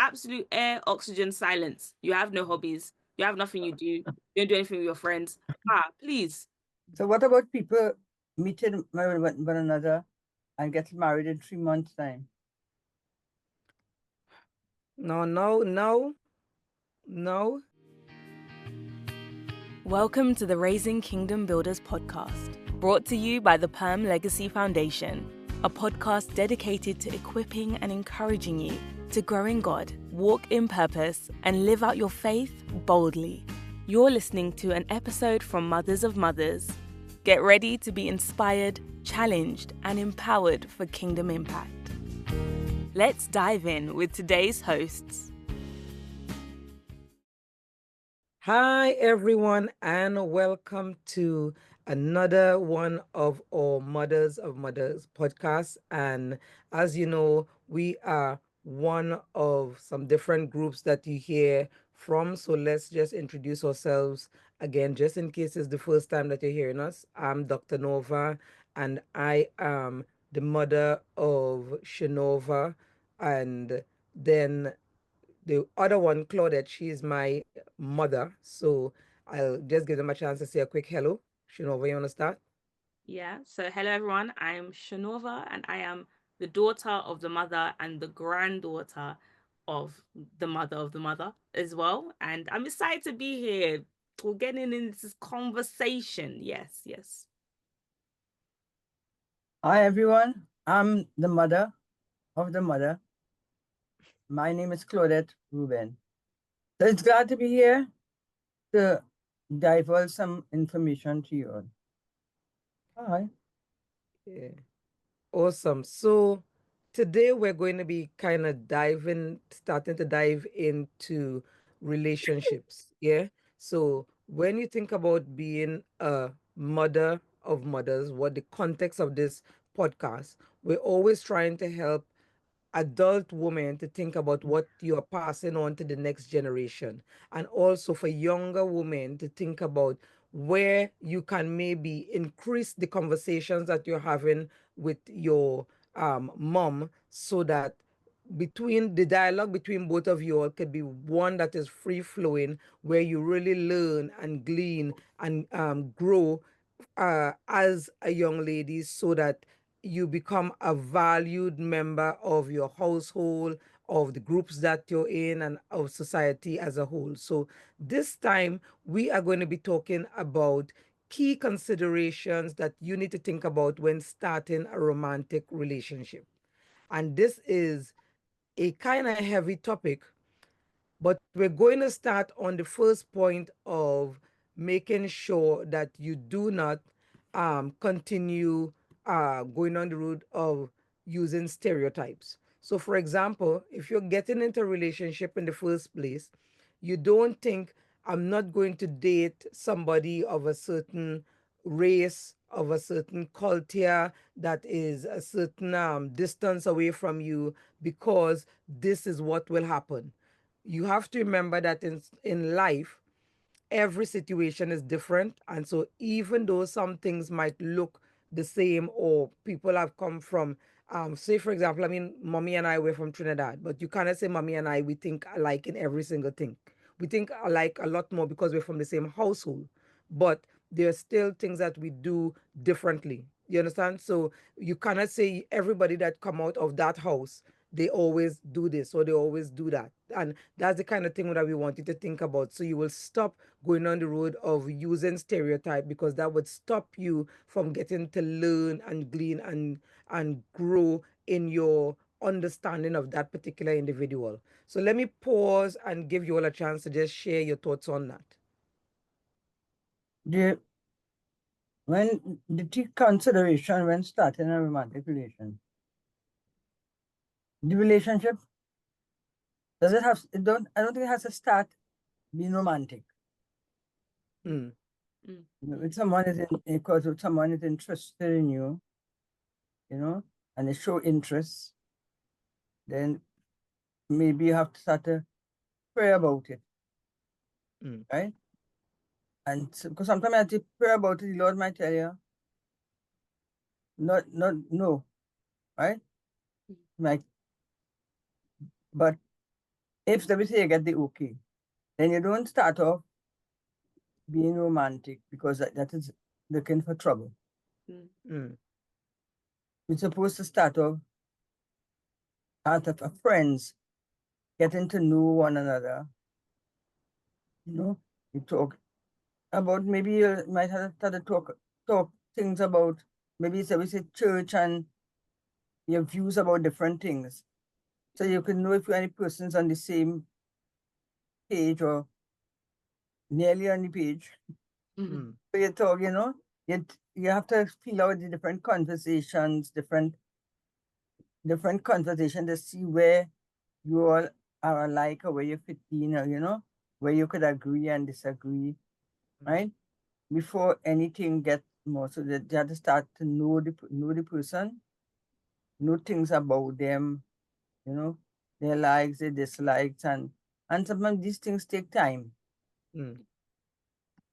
absolute air, oxygen, silence. You have no hobbies. You have nothing you do. You don't do anything with your friends. Please. So what about people meeting one another and getting married in 3 months' time? No, no, no, no. Welcome to the Raising Kingdom Builders podcast, brought to you by the Perm Legacy Foundation, a podcast dedicated to equipping and encouraging you to grow in God, walk in purpose, and live out your faith boldly. You're listening to an episode from Mothers of Mothers. Get ready to be inspired, challenged, and empowered for kingdom impact. Let's dive in with today's hosts. Hi, everyone, and welcome to another one of our Mothers of Mothers podcasts. And as you know, we are one of some different groups that you hear from. So let's just introduce ourselves again, just in case it's the first time that you're hearing us. I'm Dr. Norva, and I am the mother of Shernorva. And then the other one, Claudette, she's my mother. So I'll just give them a chance to say a quick hello. Shinova, you want to start? Yeah. So, hello, everyone. I'm Shernorva, and I am the daughter of the mother and the granddaughter of the mother as well. And I'm excited to be here. We're getting in this conversation. Yes, yes. Hi, everyone. I'm the mother of the mother. My name is Claudette Ruben. So it's glad to be here to divulge some information to you all. Hi. Yeah. Awesome. So today we're going to be kind of starting to dive into relationships. Yeah. So when you think about being a mother of mothers, what the context of this podcast, we're always trying to help adult women to think about what you're passing on to the next generation, and also for younger women to think about where you can maybe increase the conversations that you're having with your mom, so that between the dialogue between both of you all could be one that is free flowing, where you really learn and glean and grow as a young lady, so that you become a valued member of your household, of the groups that you're in, and of society as a whole. So this time we are going to be talking about key considerations that you need to think about when starting a romantic relationship. And this is a kind of heavy topic, but we're going to start on the first point of making sure that you do not continue going on the route of using stereotypes. So, for example, if you're getting into a relationship in the first place, you don't think, I'm not going to date somebody of a certain race, of a certain culture, that is a certain distance away from you, because this is what will happen. You have to remember that in life, every situation is different. And so even though some things might look the same, or people have come from, say for example, I mean, mommy and I were from Trinidad, but you cannot say mommy and I, we think alike in every single thing. We think alike a lot more because we're from the same household, but there are still things that we do differently. You understand? So you cannot say everybody that come out of that house, they always do this or they always do that. And that's the kind of thing that we want you to think about. So you will stop going on the road of using stereotype, because that would stop you from getting to learn and glean and grow in your understanding of that particular individual. So let me pause and give you all a chance to just share your thoughts on that. The, when the key consideration when starting a romantic relation, the relationship, does it have, it don't, I don't think it has to start being romantic. Mm. If someone is because if someone is interested in you, and they show interest, then maybe you have to start to pray about it, Mm. right? And so, because sometimes as you pray about it, the Lord might tell you, not no, right? Like, but if let me say you get the okay, then you don't start off being romantic because that is looking for trouble. Mm. Mm. You're supposed to start off out of friends, getting to know one another. You know, you talk about maybe you might have to talk things about maybe say we say church and your views about different things. So you can know if any person's on the same page or nearly on the page. Mhm. Mm. So you talk, you have to feel out the different conversations, different conversation to see where you all are alike or where you fit in, or where you could agree and disagree, Mm. right? Before anything gets more, so that you have to start to know the person, know things about them, you know, their likes, their dislikes, and sometimes these things take time. Mm.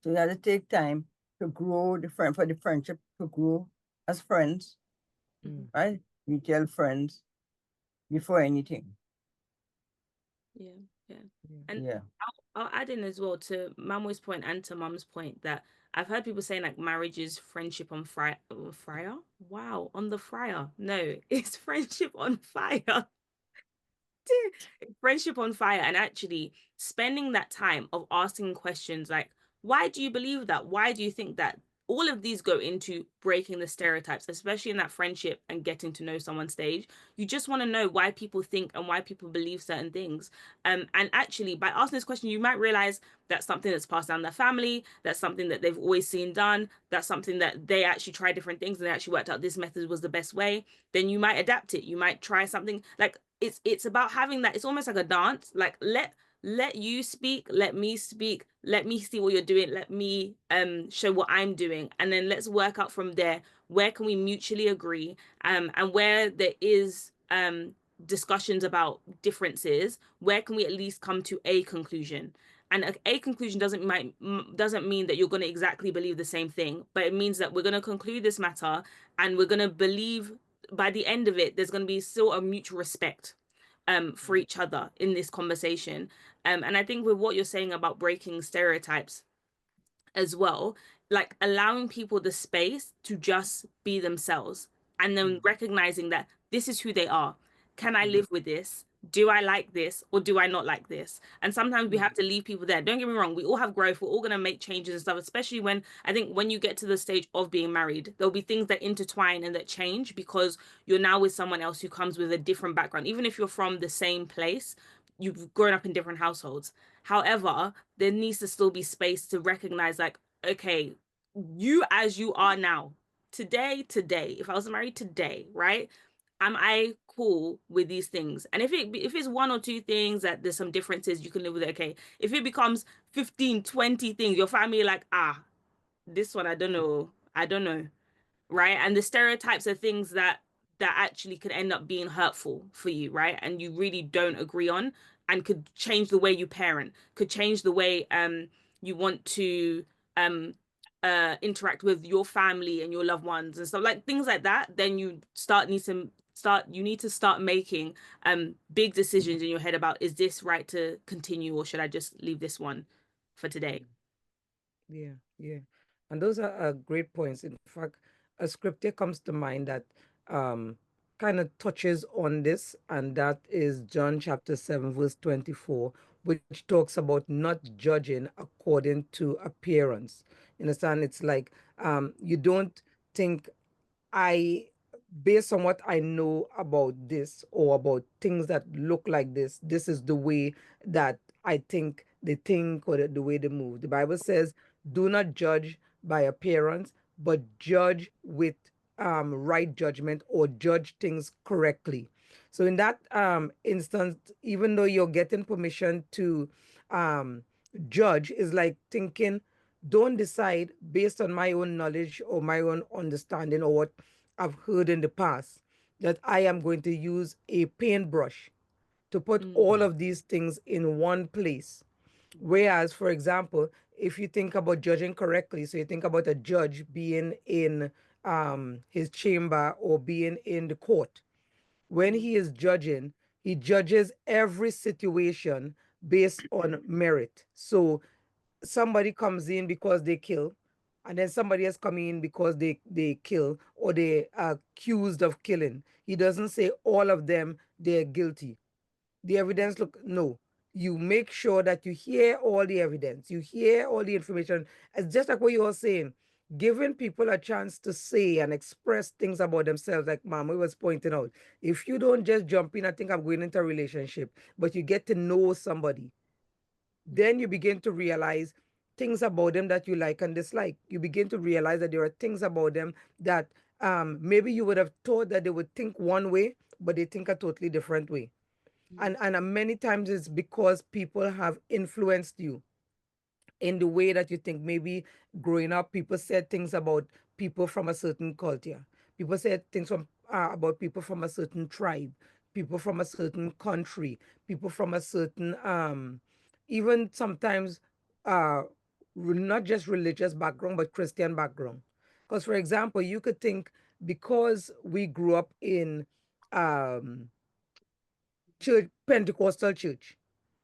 So you have to take time to grow for the friendship to grow as friends, Mhm. Mm. right? Mutual friends before anything. Yeah, yeah. Yeah. And Yeah. I'll add in as well to Mamoy's point and to Mum's point that I've heard people saying like marriage is friendship on fire. Wow, on the fryer. No, it's friendship on fire. Friendship on fire, and actually spending that time of asking questions like, why do you believe that, why do you think that, all of these go into breaking the stereotypes, especially in that friendship and getting to know someone stage. You just want to know why people think and why people believe certain things, and actually by asking this question you might realize that's something that's passed down their family, that's something that they've always seen done, that's something that they actually try different things and they actually worked out this method was the best way. Then you might adapt it, you might try something like it's about having that. It's almost like a dance. Like let you speak, let me speak, let me see what you're doing, let me show what I'm doing, and then let's work out from there where can we mutually agree, and where there is discussions about differences, where can we at least come to a conclusion. And a conclusion doesn't mean that you're going to exactly believe the same thing, but it means that we're going to conclude this matter and we're going to believe by the end of it there's going to be still a mutual respect for each other in this conversation. And I think with what you're saying about breaking stereotypes as well, like allowing people the space to just be themselves and then Mm. recognizing that this is who they are. Can I Mm. live with this? Do I like this or do I not like this? And sometimes we Mm. have to leave people there. Don't get me wrong, we all have growth, we're all going to make changes and stuff, especially when I think when you get to the stage of being married, there'll be things that intertwine and that change because you're now with someone else who comes with a different background. Even if you're from the same place, you've grown up in different households. However, there needs to still be space to recognize, like, okay, you as you are now, today, if I was married today, right? Am I cool with these things? And if it's one or two things that there's some differences, you can live with it. Okay. If it becomes 15, 20 things, your family like, this one, I don't know, right? And the stereotypes are things that actually could end up being hurtful for you, right? And you really don't agree on, and could change the way you parent, could change the way you want to um interact with your family and your loved ones and stuff, like things like that. Then you need to start making big decisions in your head about, is this right to continue or should I just leave this one for today? Mm. Yeah, yeah. And those are great points. In fact, a scripture comes to mind that um, kind of touches on this, and that is John chapter 7, verse 24, which talks about not judging according to appearance. You understand? It's like you don't think I, based on what I know about this or about things that look like this is the way that I think they think or the way they move. The Bible says, do not judge by appearance, but judge with right judgment, or judge things correctly. So in that instance, even though you're getting permission to um, judge, is like thinking, don't decide based on my own knowledge or my own understanding or what I've heard in the past, that I am going to use a paintbrush to put Mm, all of these things in one place. Whereas, for example, if you think about judging correctly, so you think about a judge being in his chamber or being in the court, when mm, he is judging, He judges every situation based on merit. So somebody comes in because they kill, and then somebody else coming in because they kill or they are accused of killing. He doesn't say all of them they're guilty. The evidence, look, no, you make sure that you hear all the evidence, you hear all the information. It's just like what you were saying, giving people a chance to say and express things about themselves, like Mama was pointing out. If you don't just jump in and think I'm going into a relationship, but you get to know somebody, then you begin to realize things about them that you like and dislike. You begin to realize that there are things about them that maybe you would have thought that they would think one way, but they think a totally different way. And many times it's because people have influenced you in the way that you think. Maybe growing up, people said things about people from a certain culture. People said things about people from a certain tribe, people from a certain country, people from a certain, even sometimes, uh, not just religious background, but Christian background. Because, for example, you could think because we grew up in um, church, Pentecostal church,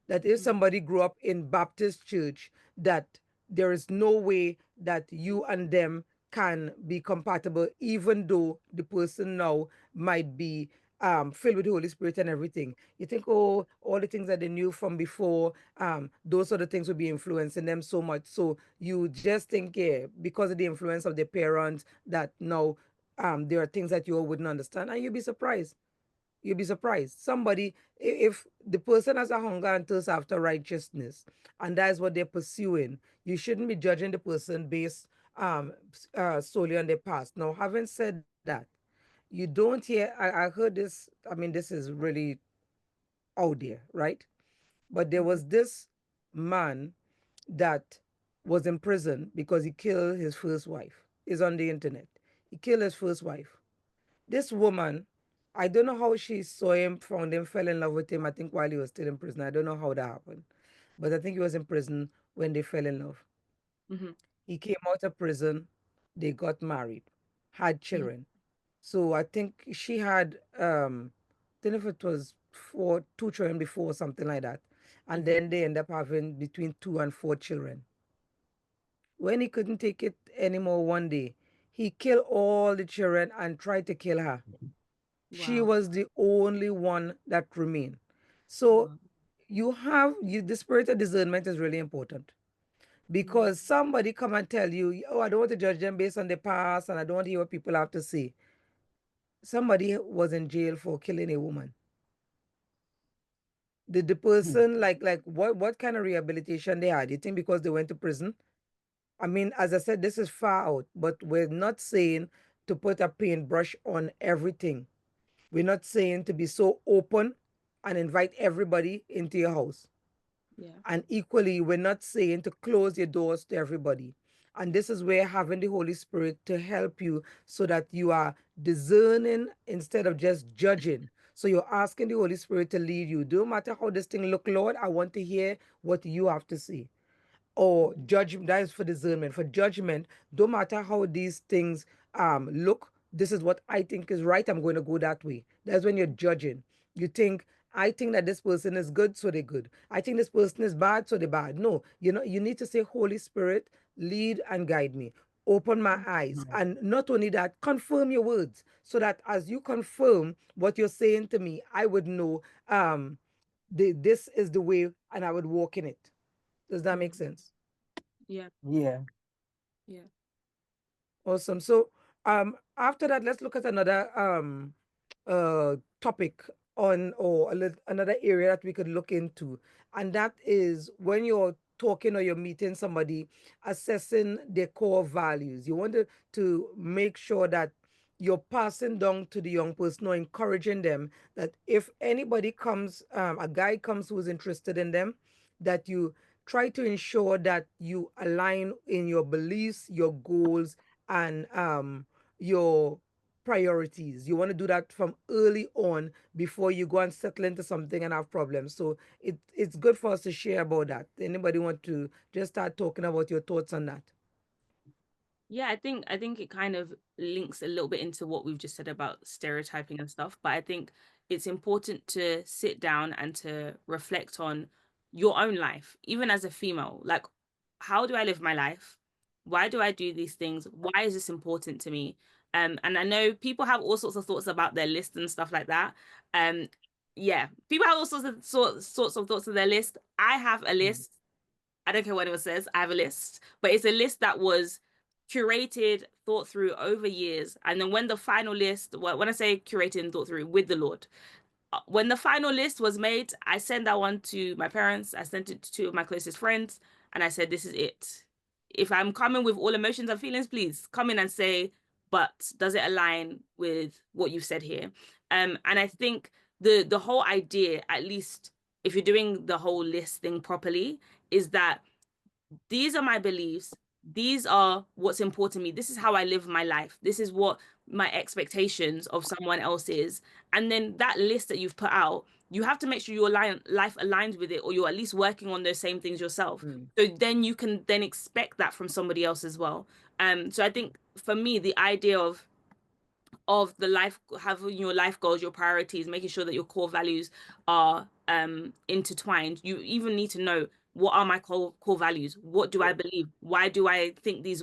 that if somebody grew up in Baptist church, that there is no way that you and them can be compatible, even though the person now might be filled with the Holy Spirit and everything. You think, oh, all the things that they knew from before, those sort of things would be influencing them so much. So you just think, yeah, because of the influence of their parents, that now there are things that you all wouldn't understand, and you'd be surprised. You'll be surprised. Somebody, if the person has a hunger and thirst after righteousness, and that's what they're pursuing, you shouldn't be judging the person based solely on their past. Now, having said that, you don't hear. I heard this. I mean, this is really out there, right? But there was this man that was in prison because he killed his first wife. Is on the internet. He killed his first wife. This woman, I don't know how she saw him, found him, fell in love with him, I think while he was still in prison. I don't know how that happened. But I think he was in prison when they fell in love. Mm-hmm. He came out of prison, they got married, had children. So I think she had I don't know if it was two children before, something like that. And Mm-hmm. then they end up having between 2 and 4 children. When he couldn't take it anymore one day, he killed all the children and tried to kill her. She Wow. was the only one that remained. So Wow. the spirit of discernment is really important, because somebody come and tell you, oh, I don't want to judge them based on the past and I don't want to hear what people have to say. Somebody was in jail for killing a woman. Did the person, like what kind of rehabilitation they had? You think because they went to prison? I mean, as I said, this is far out, but we're not saying to put a paintbrush on everything. We're not saying to be so open and invite everybody into your house. Yeah. And equally, we're not saying to close your doors to everybody. And this is where having the Holy Spirit to help you, so that you are discerning instead of just judging. So you're asking the Holy Spirit to lead you. No matter how this thing look, Lord, I want to hear what you have to say. Or judgment, that is for discernment. For judgment, no matter how these things look, this is what I think is right, I'm going to go that way. That's when you're judging. You think, I think that this person is good, so they're good. I think this person is bad, so they're bad. No, you need to say, Holy Spirit, lead and guide me, open my eyes. And not only that, confirm your words, so that as you confirm what you're saying to me, I would know this is the way, and I would walk in it. Does that make Mm. sense? Yeah. Yeah. Yeah. Awesome. So after that, let's look at another topic on, or another area that we could look into. And that is when you're talking or you're meeting somebody, assessing their core values. You want to make sure that you're passing down to the young person, or encouraging them, that if anybody comes, a guy comes who's interested in them, that you try to ensure that you align in your beliefs, your goals, and your priorities. You want to do that from early on, before you go and settle into something and have problems. So it's good for us to share about that. Anybody want to just start talking about your thoughts on that? Yeah, I think it kind of links a little bit into what we've just said about stereotyping and stuff. But I think it's important to sit down and to reflect on your own life, even as a female. Like, how do I live my life? Why do I do these things? Why is this important to me? And I know people have all sorts of thoughts about their list and stuff like that. Um, yeah, people have all sorts of thoughts of their list. I have a list. I don't care what anyone says. I have a list, but it's a list that was curated, thought through over years. And then when the final list, well, when I say curated and thought through with the Lord, when the final list was made, I sent that one to my parents. I sent it to two of my closest friends, and I said, "This is it. If I'm coming with all emotions and feelings, please come in and say, but does it align with what you've said here?" And I think the whole idea, at least if you're doing the whole list thing properly, is that these are my beliefs. These are what's important to me. This is how I live my life. This is what my expectations of someone else is. And then that list that you've put out, you have to make sure your life aligns with it, or you're at least working on those same things yourself. So then you can then expect that from somebody else as well. So I think for me, the idea of the life, having your life goals, your priorities, making sure that your core values are intertwined. You even need to know, what are my core values? What do I believe? Why do I think this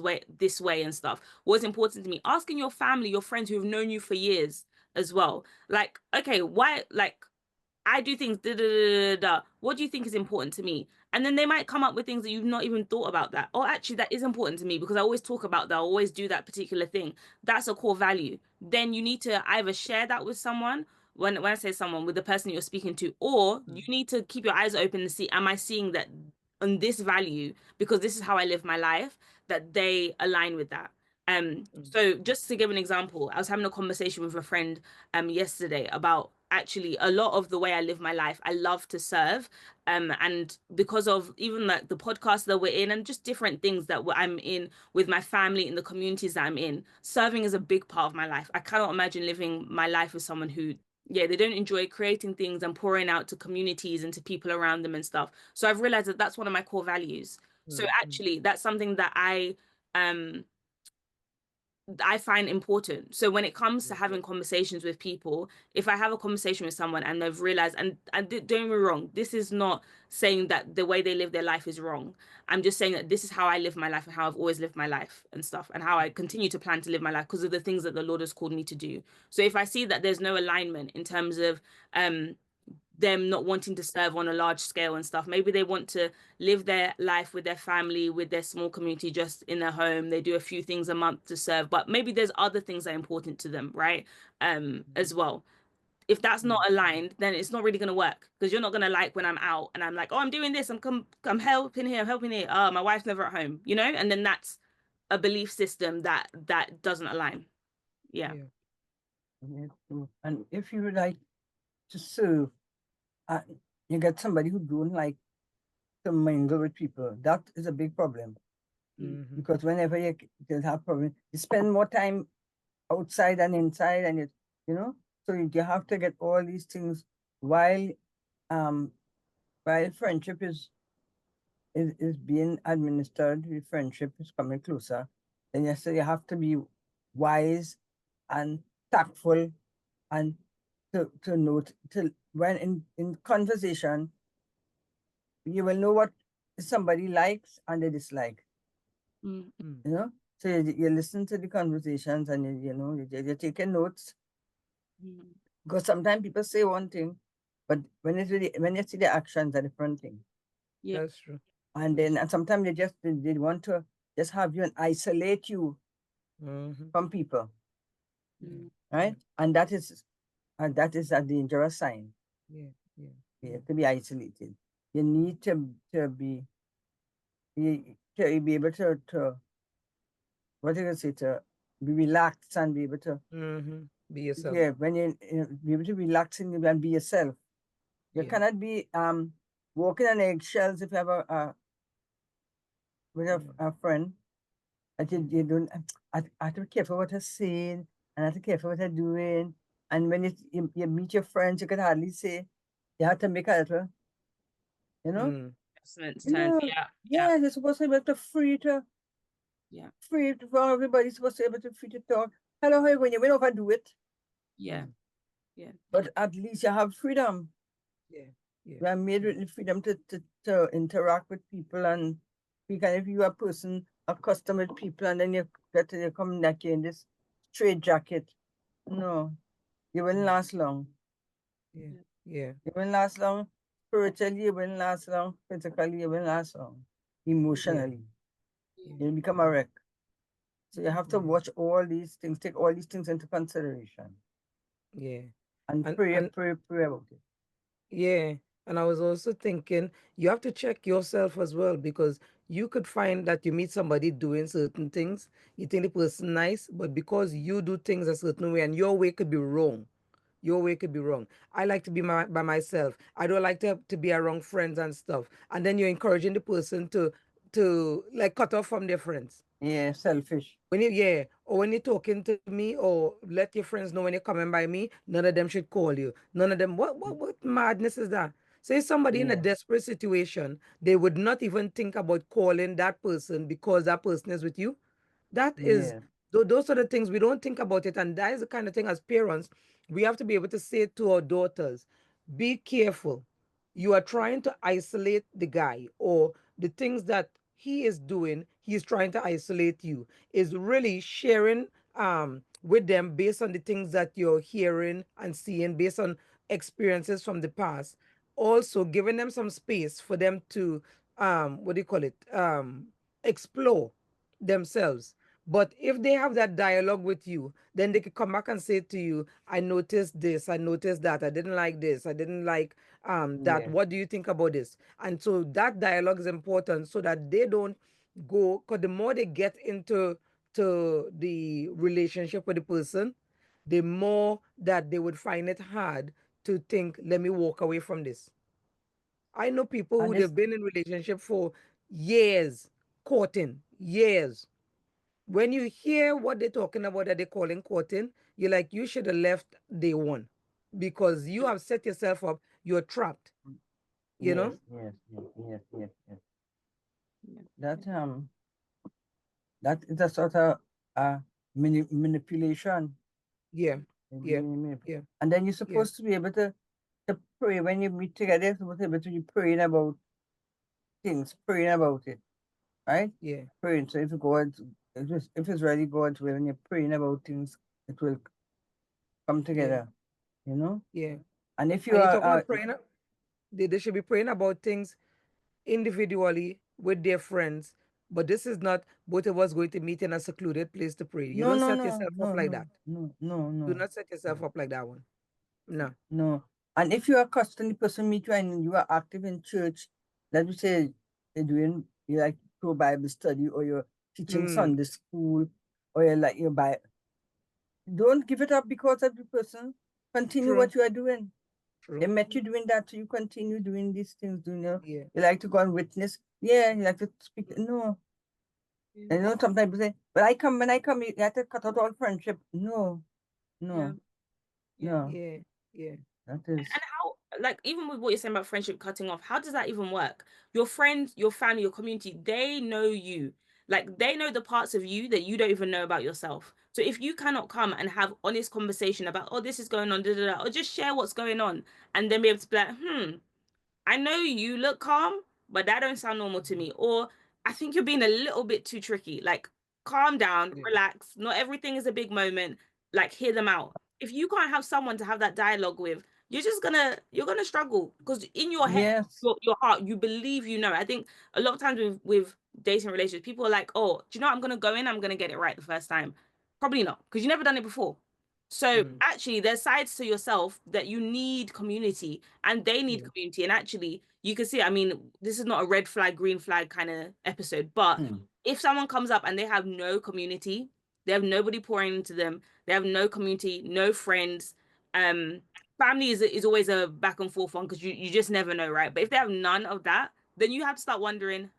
way and stuff? What's important to me? Asking your family, your friends who have known you for years as well. Like, okay, why, like, I do things, da, da, da, da, da. What do you think is important to me? And then they might come up with things that you've not even thought about that. Oh, actually, that is important to me because I always talk about that. I always do that particular thing. That's a core value. Then you need to either share that with someone, when I say someone, with the person you're speaking to, or you need to keep your eyes open and see, am I seeing that on this value, because this is how I live my life, that they align with that. So just to give an example, I was having a conversation with a friend yesterday about actually a lot of the way I live my life. I love to serve. And because of even like the podcast that we're in and just different things that I'm in with my family in the communities that I'm in, serving is a big part of my life. I cannot imagine living my life with someone who, yeah, they don't enjoy creating things and pouring out to communities and to people around them and stuff. So I've realized that that's one of my core values. So actually that's something that um I find important. So when it comes to having conversations with people, if I have a conversation with someone and they've realized, and don't get me wrong, this is not saying that the way they live their life is wrong. I'm just saying that this is how I live my life and how I've always lived my life and stuff, and how I continue to plan to live my life because of the things that the Lord has called me to do. So if I see that there's no alignment in terms of them not wanting to serve on a large scale and stuff. Maybe they want to live their life with their family, with their small community, just in their home. They do a few things a month to serve, but maybe there's other things that are important to them, right? As well. If that's not aligned, then it's not really going to work, because you're not going to like when I'm out and I'm like, oh, I'm doing this. I'm helping here. I'm helping here. Oh, my wife's never at home, and then that's a belief system that doesn't align. Yeah. And if you would like to serve, you get somebody who don't like to mingle with people, that is a big problem. Because whenever you have problems, you spend more time outside and inside, and so you have to get all these things while friendship is being administered, friendship is coming closer. Then you have to be wise and tactful, and to note, to when in conversation, you will know what somebody likes and they dislike. So you listen to the conversations, and you're taking notes. Because sometimes people say one thing, but when you see the actions, are different thing. Yeah, that's true. And sometimes they want to just have you and isolate you from people, right? And that is a dangerous sign. You have to be isolated. You need to be able to what do you say, to be relaxed and be able to be yourself. Yeah, when you be able to relax and be yourself. You cannot be walking on eggshells if you have a friend that you don't. I have to be careful what you're saying, and I have to be careful what you're doing. And when you meet your friends, you can hardly say. You have to make a little, adjustments, turns. Yeah, you're supposed to be able to free to for everybody. Supposed to be able to free to talk. Hello, how are you going? You went over do it. Yeah. Yeah. But at least you have freedom. Yeah. Yeah. You are made with the freedom to interact with people, and because if you are a person accustomed with people and then you come back in this straight jacket, no, you wouldn't last long. Yeah. Yeah. Yeah. You wouldn't last long. Spiritually, you wouldn't last long. Physically, you wouldn't last long. Yeah. Emotionally, Yeah. you'll become a wreck. So you have to Yeah. watch all these things, take all these things into consideration, Yeah. and And pray, and pray, pray about it. yeah, and I was also thinking you have to check yourself as well, because you could find that you meet somebody doing certain things, you think the person nice, but because you do things a certain way and your way could be wrong. Your way could be wrong. I like to be by myself. I don't like to be around friends and stuff. And then you're encouraging the person to like cut off from their friends. Yeah, selfish. When you, yeah, or when you're talking to me, or let your friends know when you're coming by me, none of them should call you. None of them. What madness is that? Say somebody in a Yeah, desperate situation, they would not even think about calling that person because that person is with you. That is, yeah. those are the things we don't think about it, and that is the kind of thing as parents we have to be able to say to our daughters: be careful. You are trying to isolate the guy, or the things that he is doing, he's trying to isolate you, is really sharing with them based on the things that you're hearing and seeing, based on experiences from the past. Also giving them some space for them to what do you call it, explore themselves. But if they have that dialogue with you, then they could come back and say to you, I noticed this, I noticed that, I didn't like this, I didn't like that. Yeah. What do you think about this? And so that dialogue is important so that they don't go, because the more they get into the relationship with the person, the more that they would find it hard to think, let me walk away from this. I know people And who this, they've been in relationship for years, courting, years. When you hear what they're talking about that they're calling courting, you're like, you should have left day one, because you have set yourself up, you're trapped, you yes, know? yes, yes, yes, yes, yes. Yeah. That that is a sort of manipulation. Yeah, yeah, yeah, And then you're yeah, supposed to be able to pray when you meet together. You're supposed to be able to be praying about things, praying about it, right? yeah, Praying. So if it's really God's will, when you're praying about things, it will come yeah, together, you know. yeah. And if you And you are, talk about praying, they should be praying about things individually with their friends. But this is not both of us going to meet in a secluded place to pray. You no, don't no, set no, yourself up no, like no, that. no, no, Do no, not set yourself up like that one. No. no. And if you are constantly person meet you and you are active in church, let me say you like pro Bible study, or you're teaching Mm, Sunday school, or you're like your Bible. Don't give it up because of the person. Continue true, what you are doing. They true. met you doing that, so you continue doing these things. Yeah, You like to go and witness. Yeah, you like to speak. No, Yeah. and sometimes people say, "But I come when I come, you have to cut out all friendship." No, Yeah. no, Yeah. no. yeah, yeah, That is And how, like, even with what you're saying about friendship cutting off, how does that even work? Your friends, your family, your community, they know you. Like, they know the parts of you that you don't even know about yourself. So if you cannot come and have honest conversation about, oh, this is going on, da, da, da, or just share what's going on, and then be able to be like, I know you look calm, but that don't sound normal to me. Or I think you're being a little bit too tricky. Like, calm down, yeah, relax. Not everything is a big moment. Like, hear them out. If you can't have someone to have that dialogue with, you're gonna struggle because in your head, yes. your heart, you believe you know. I think a lot of times with dating relationships, people are like, oh, do you know what? I'm gonna go in, I'm gonna get it right the first time. Probably not, because you never done it before. So mm, actually, there's sides to yourself that you need community and they need yeah, community. And actually, you can see, I mean, this is not a red flag, green flag kind of episode, but Hmm. if someone comes up and they have no community, they have nobody pouring into them, they have no community, no friends, um, family is always a back and forth one because you just never know, right? But if they have none of that, then you have to start wondering,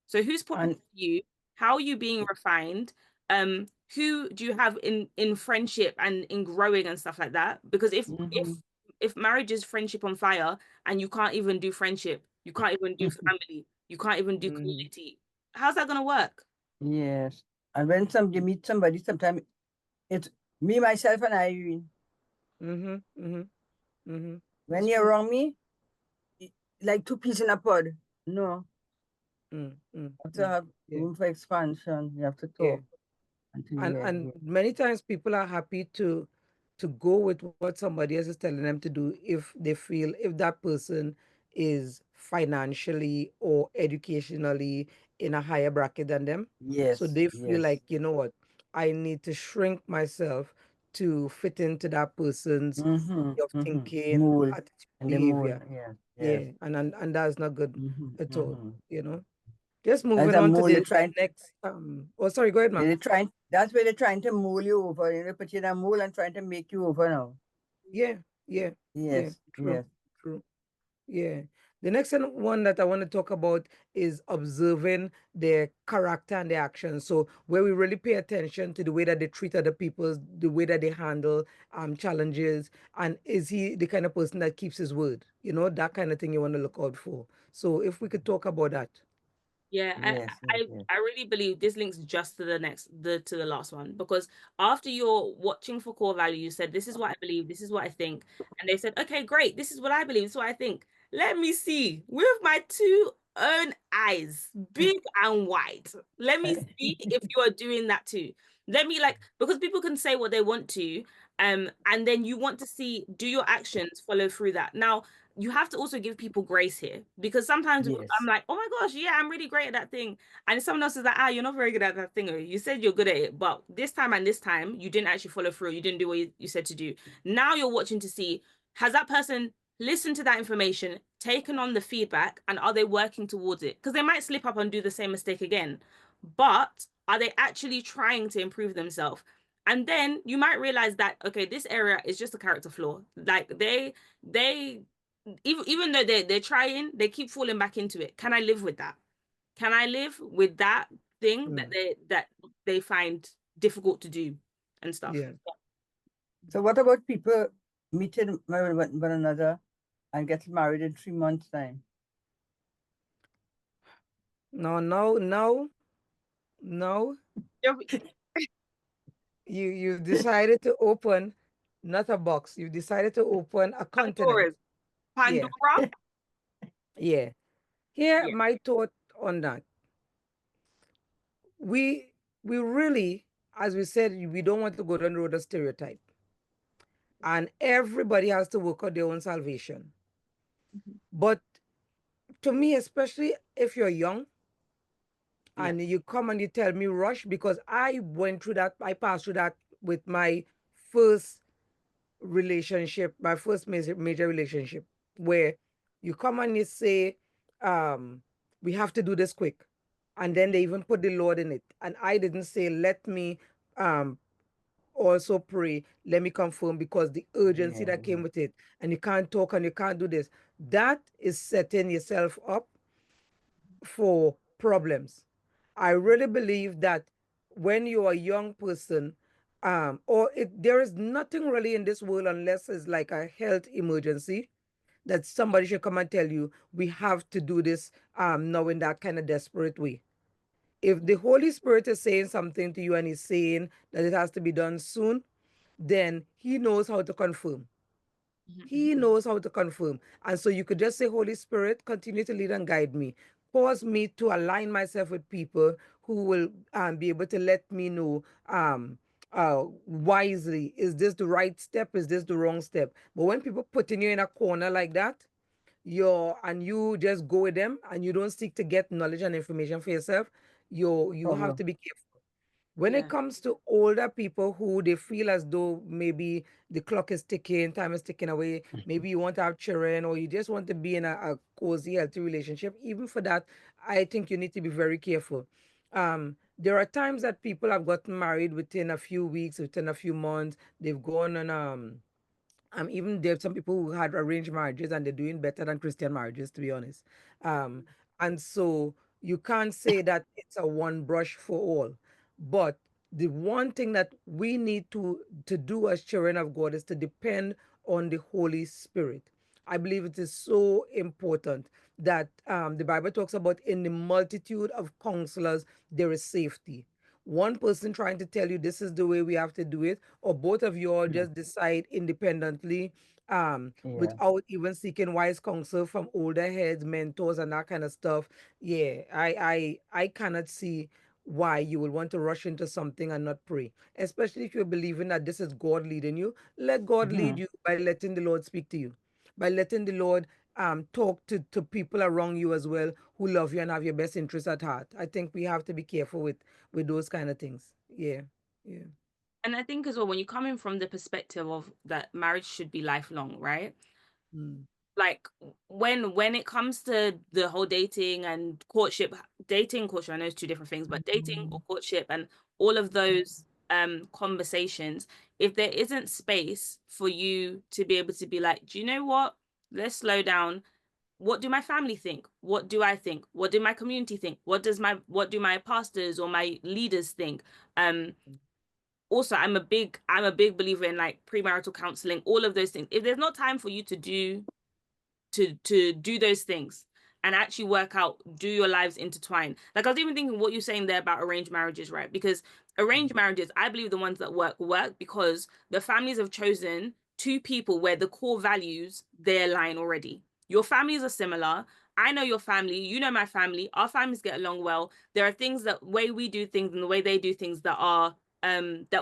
so who's pouring And into you? How are you being refined? Who do you have in friendship and in growing and stuff like that? Because mhm. if marriage is friendship on fire and you can't even do friendship, you can't even do family, you can't even do mm, community, how's that gonna work? Yes. And when you meet somebody, sometimes it's me, myself, and Irene. Mm-hmm. Mm-hmm. Mm-hmm. When That's you're true. around me, i- like two peas in a pod. No, Mm, mm, have to mm. have Yeah. room for expansion. You have to Yeah. talk until you And hear. many times people are happy to go with what somebody else is telling them to do if they feel if that person is financially or educationally in a higher bracket than them. So Yes, they feel yes. like, you know what, I need to shrink myself to fit into that person's Mm-hmm, way of mm-hmm. thinking, Mole attitude, and the mole. behavior. Yes, yes. Yeah, and that's not good Mm-hmm, at all, mm-hmm. you know. Just As moving a on to mole, they're the trying. next oh, sorry, go ahead, ma. They're trying. That's where they're trying to mole you over. They put you in a mole and trying to make you over now. Yeah, yeah, yeah, Yes, true, yes. true. Yeah. The next one that I want to talk about is observing their character and their actions. So where we really pay attention to the way that they treat other people, the way that they handle challenges, and is he the kind of person that keeps his word? You know, that kind of thing you want to look out for. So if we could talk about that. Yeah, Yes, yes, I yes. I really believe this links just to the next the last one, because after you're watching for core value, you said this is what I believe, this is what I think, and they said, okay, great, this is what I believe, this is what I think. Let me see with my two own eyes, big and wide. Let me see if you are doing that too. Let me, like, because people can say what they want to, and then you want to see, do your actions follow through that. Now you have to also give people grace here, because sometimes I'm Yes. like, oh my gosh, yeah, I'm really great at that thing. And someone else is like, ah, you're not very good at that thing. Or you said you're good at it, but this time and this time, you didn't actually follow through. You didn't do what you said to do. Now you're watching to see, has that person listened to that information, taken on the feedback, and are they working towards it? Because they might slip up and do the same mistake again. But are they actually trying to improve themselves? And then you might realize that, okay, this area is just a character flaw. Like they even though they're trying, they keep falling back into it. Can I live with that? Can I live with that thing Mm, that they find difficult to do and stuff? yeah. So what about people meeting one another and getting married in 3 months' time? No, no, no, no. Yeah, You've decided to open not a box. You've decided to open a continent. Pandora's Yeah, Pandora. yeah. Here, Yeah. my thought on that. We we really, as we said, we don't want to go down the road of stereotype. And everybody has to work out their own salvation. Mhm. But to me, especially if you're young Yeah. and you come and you tell me rush, because I went through that, I passed through that with my first relationship, my first major relationship, where you come and you say, we have to do this quick. And then they even put the Lord in it. And I didn't say, let me um, also pray, let me confirm, because the urgency Yeah, that yeah. came with it, and you can't talk and you can't do this. That is setting yourself up for problems. I really believe that when you're a young person, there is nothing really in this world unless it's like a health emergency that somebody should come and tell you we have to do this now in that kind of desperate way. If the Holy Spirit is saying something to you and he's saying that it has to be done soon, then he knows how to confirm. Mhm. He knows how to confirm. And so you could just say, Holy Spirit, continue to lead and guide me. Cause me to align myself with people who will be able to let me know wisely, is this the right step? Is this the wrong step? But when people putting you in a corner like that, you just go with them and you don't seek to get knowledge and information for yourself, you have Problem. to be careful. When it Yeah. comes to older people who they feel as though maybe the clock is ticking, time is ticking away, maybe you want to have children or you just want to be in a cozy, healthy relationship, even for that, I think you need to be very careful. There are times that people have gotten married within a few weeks, within a few months, they've gone on even there's some people who had arranged marriages and they're doing better than Christian marriages, to be honest. Um, and so you can't say that it's a one brush for all. But the one thing that we need to do as children of God is to depend on the Holy Spirit. I believe it is so important that the Bible talks about in the multitude of counselors there is safety. one person trying to tell you this is the way we have to do it, or both of you all Yeah. just decide independently, Yeah. without even seeking wise counsel from older heads, mentors, and that kind of stuff. Yeah, I cannot see why you would want to rush into something and not pray, especially if you're believing that this is God leading you. Let God lead Mhm. you by letting the Lord speak to you, by letting the Lord talk to people around you as well who love you and have your best interests at heart. I think we have to be careful with those kind of things. Yeah. Yeah. And I think as well, when you come in from the perspective of that marriage should be lifelong, right? Mm. Like when it comes to the whole dating and courtship, dating, courtship, I know it's two different things, but dating or courtship and all of those conversations, if there isn't space for you to be able to be like, do you know what? Let's slow down. What do my family think? What do I think? What do my community think? What do my pastors or my leaders think? Um, also I'm a big believer in like premarital counseling, all of those things. If there's not time for you to do those things and actually work out, do your lives intertwine. Like I was even thinking what you're saying there about arranged marriages, right? Because arranged marriages, I believe the ones that work because the families have chosen two people where the core values they align already. Your families are similar. I know your family, you know my family, our families get along well. There are things that way we do things and the way they do things that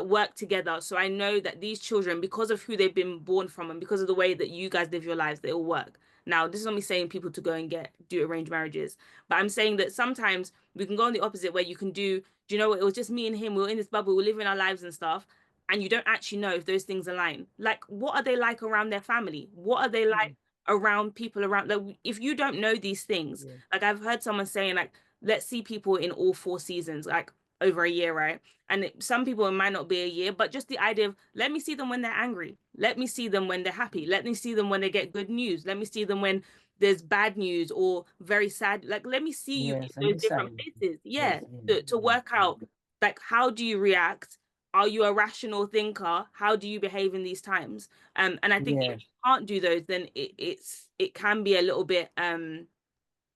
work together. So I know that these children, because of who they've been born from and because of the way that you guys live your lives, they all work. Now, this is not me saying people to go and do arranged marriages, but I'm saying that sometimes we can go on the opposite where you can do you know what, it was just me and him, we were in this bubble, we are living our lives and stuff, and you don't actually know if those things align. Like, what are they like around their family? What are they like Mm. around people around? Like, if you don't know these things, Yeah. like I've heard someone saying, like, let's see people in all four seasons, like over a year, right? And some people, it might not be a year, but just the idea of let me see them when they're angry. Let me see them when they're happy. Let me see them when they get good news. Let me see them when there's bad news or very sad. Like, let me see you in Yes, and those different decide. places. Yeah. Yes, yes, To work out, like, how do you react? Are you a rational thinker? How do you behave in these times? And I think if yes, you can't do those, then it can be a little bit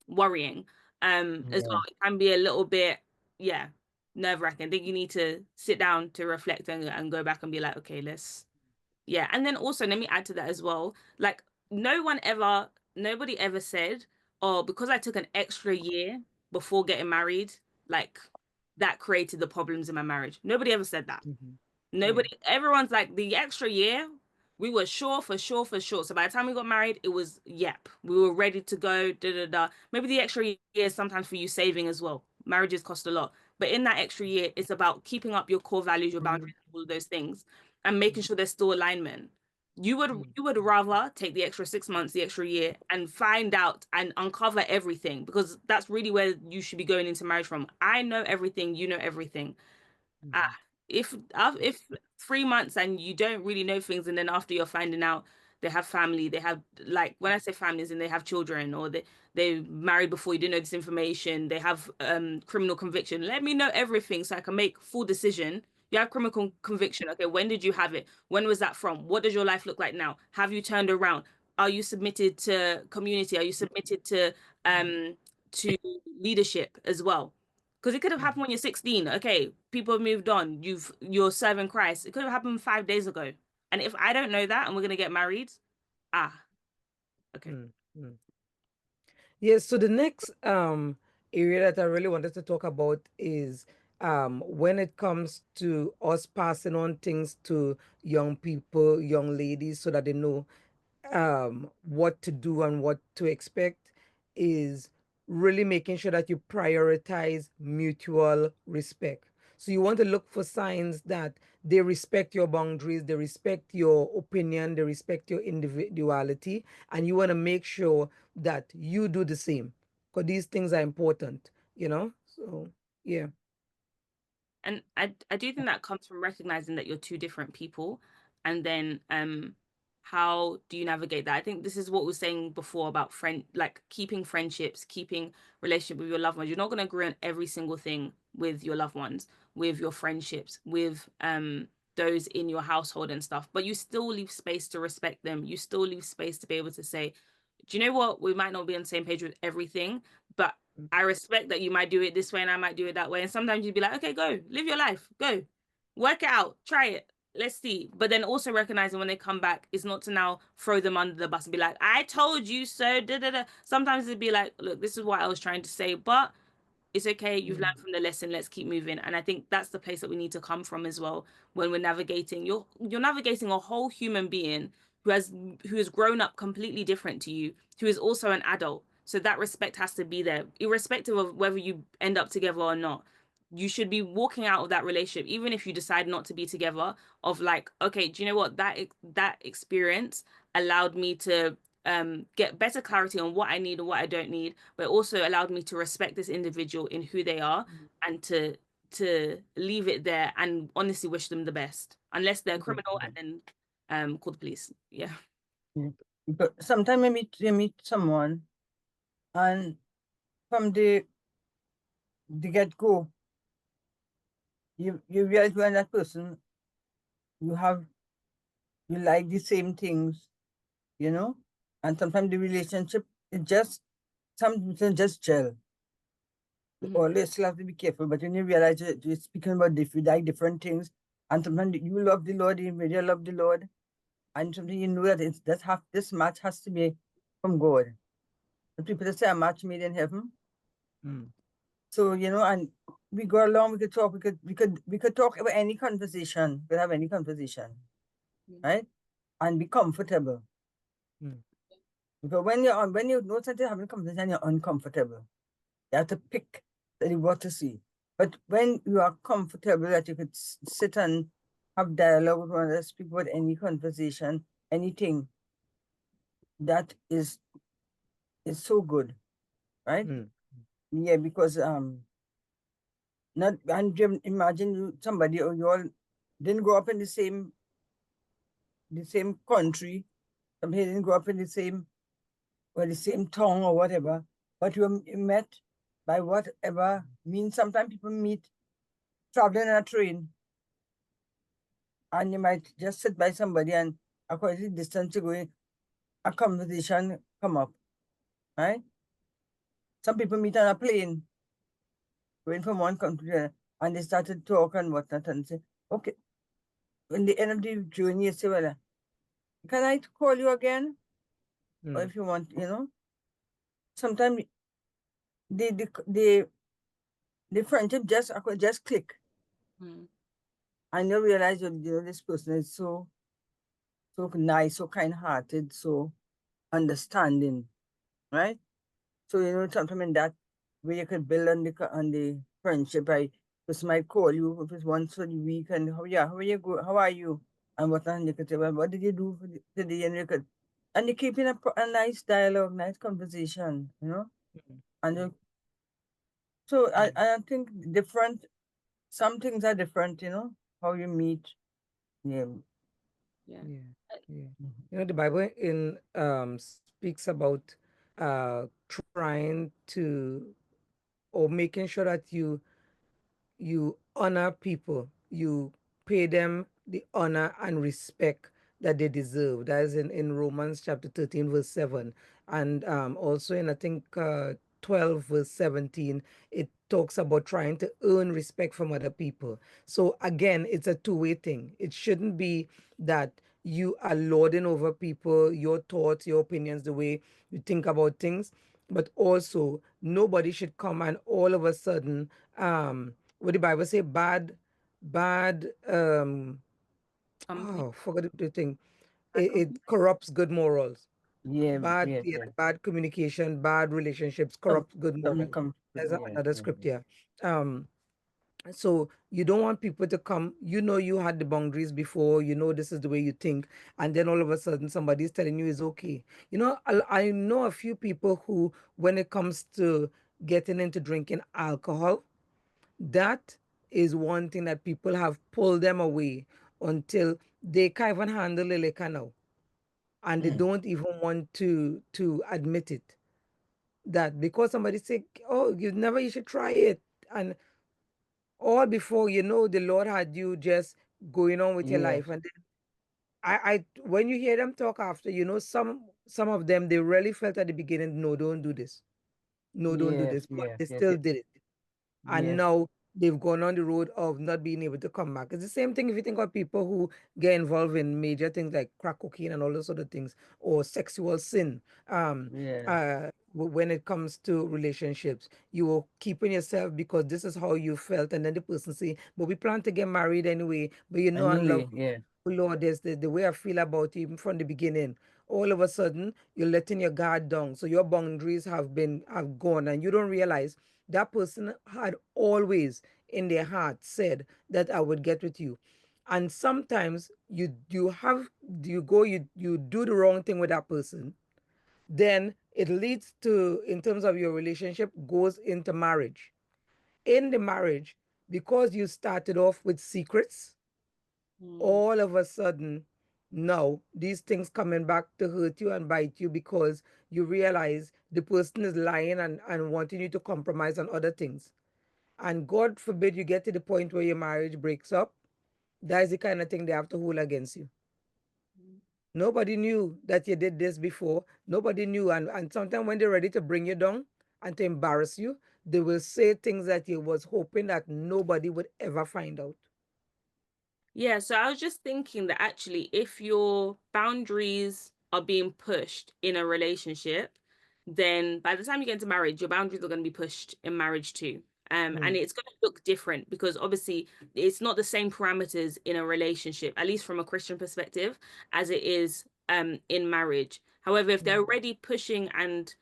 worrying as well. yes, It can be a little bit, yeah, nerve-wracking. I think you need to sit down to reflect and go back and be like, okay, let's, yeah. And then also let me add to that as well, like, nobody ever said, oh, because I took an extra year before getting married, like, that created the problems in my marriage. Nobody ever said that. Mm-hmm. Yeah. Nobody, everyone's like, the extra year, we were sure for sure for sure. So by the time we got married, it was, yep, we were ready to go, da da da. Maybe the extra year is sometimes for you saving as well. Marriages cost a lot. But in that extra year, it's about keeping up your core values, your boundaries, all of those things, and making sure there's still alignment. You would rather take the extra 6 months, the extra year, and find out and uncover everything, because that's really where you should be going into marriage from. I know everything, you know everything. Mm-hmm. Ah, if 3 months and you don't really know things, and then after you're finding out they have family, they have, like, when I say families, and they have children, or they married before you didn't know this information, they have criminal conviction. Let me know everything so I can make full decision. You have criminal conviction. Okay, when did you have it? When was that from? What does your life look like now? Have you turned around? Are you submitted to community? Are you submitted to leadership as well? Because it could have happened when you're 16. Okay, people have moved on. You're serving Christ. It could have happened 5 days ago. And if I don't know that and we're gonna get married, ah, okay. Mm-hmm. Yes, so the next area that I really wanted to talk about is when it comes to us passing on things to young people, young ladies, so that they know what to do and what to expect, is really making sure that you prioritize mutual respect. So you want to look for signs that they respect your boundaries, they respect your opinion, they respect your individuality, and you want to make sure that you do the same, because these things are important, you know? So, yeah. And I do think that comes from recognizing that you're two different people, and then how do you navigate that? I think this is what we were saying before about like keeping friendships, keeping relationship with your loved ones. You're not going to agree on every single thing with your loved ones, with your friendships, with those in your household and stuff, but you still leave space to respect them. You still leave space to be able to say, do you know what? We might not be on the same page with everything, but I respect that you might do it this way and I might do it that way. And sometimes you'd be like, okay, go, live your life, go, work it out, try it. Let's see. But then also recognizing when they come back, it's not to now throw them under the bus and be like, I told you so. Da, da, da. Sometimes it'd be like, look, this is what I was trying to say, but it's okay, you've learned from the lesson, let's keep moving. And I think that's the place that we need to come from as well when we're navigating. You're navigating a whole human being who has grown up completely different to you, who is also an adult. So that respect has to be there irrespective of whether you end up together or not. You should be walking out of that relationship even if you decide not to be together, of like, okay, do you know what, that experience allowed me to get better clarity on what I need and what I don't need, but it also allowed me to respect this individual in who they are, and to leave it there and honestly wish them the best, unless they're a criminal, and then call the police. Yeah. But sometimes you meet someone, and from the get go, you realize when that person you have you like the same things, you know, and sometimes the relationship it just some just gel. You always still have to be careful, but when you realize you're speaking about you like different things, and sometimes you love the Lord, you really love the Lord, and something you know that this match has to be from God. The people that say a match made in heaven. So and we go along. We could talk. We could talk about any conversation. We could have any conversation, right? And be comfortable. Because when you know that you're having a conversation, you're uncomfortable. You have to pick what to see. But when you are comfortable, that you could sit and have dialogue with one another, speak about any conversation, anything, that is so good, right? Yeah, because not and imagine somebody or you all didn't grow up in the same country, somebody didn't grow up in the same town or whatever, but you met by whatever means. Sometimes people meet traveling on a train, and you might just sit by somebody, and according to the distance you're going, a conversation come up, right? Some people meet on a plane, going from one country to another, and they started talking and whatnot, and say, okay, when the end of the journey, you say, well, can I call you again? Or if you want, sometimes the friendship just click, and you realize this person is so nice, so kind-hearted, so understanding, right? So sometimes in that way you could build on the friendship. I just might call you if it's once for the week, and how are you, and whatnot. And you could say, well, what did you do for today? And you keep in a nice dialogue, nice conversation, and so I think some things are different, how you meet. Yeah. Yeah. The Bible in speaks about trying to, or making sure that you honor people, you pay them the honor and respect that they deserve. That is in Romans chapter 13, verse 7. And also in, I think, 12, verse 17, it talks about trying to earn respect from other people. So again, it's a two-way thing. It shouldn't be that you are lording over people, your thoughts, your opinions, the way you think about things, but also nobody should come and all of a sudden, what the Bible say, bad forgot the thing. It corrupts good morals. Yeah, Bad, yeah, yeah, yeah. bad communication, bad relationships corrupt good Something morals. comes There's yeah, another yeah, scripture. So you don't want people to come, you had the boundaries before, this is the way you think, and then all of a sudden somebody's telling you is okay. I know a few people who, when it comes to getting into drinking alcohol, that is one thing that people have pulled them away until they can't even handle the liquor now, and they don't even want to admit it. That because somebody say, "Oh, you should try it," and all before the Lord had you just going on with your yes. life. And then I when you hear them talk after, some some of them, they really felt at the beginning, no, don't do this. No, don't do Yes, this. But yes, they yes, still yes, did it. And yes. now they've gone on the road of not being able to come back. It's the same thing if you think of people who get involved in major things like crack cocaine and all those other things, or sexual sin. Um, Yes. when it comes to relationships, you are keeping yourself because this is how you felt, and then the person say, "But we plan to get married anyway." But you know, and love, Anyway, yeah. Lord, there's the way I feel about you even from the beginning. All of a sudden, you're letting your guard down. So your boundaries have gone, and you don't realize that person had always in their heart said that I would get with you. And sometimes you do the wrong thing with that person, then it leads to, in terms of your relationship, goes into marriage. In the marriage, because you started off with secrets, Mm. all of a sudden now these things coming back to hurt you and bite you because you realize the person is lying and wanting you to compromise on other things. And God forbid you get to the point where your marriage breaks up. That is the kind of thing they have to hold against you. Nobody knew that you did this before. Nobody knew. And sometimes when they're ready to bring you down and to embarrass you, they will say things that you was hoping that nobody would ever find out. Yeah, so I was just thinking that actually, if your boundaries are being pushed in a relationship, then by the time you get into marriage, your boundaries are going to be pushed in marriage too. And Mm, it's going to look different because obviously it's not the same parameters in a relationship, at least from a Christian perspective, as it is in marriage. However, if they're mm, already pushing and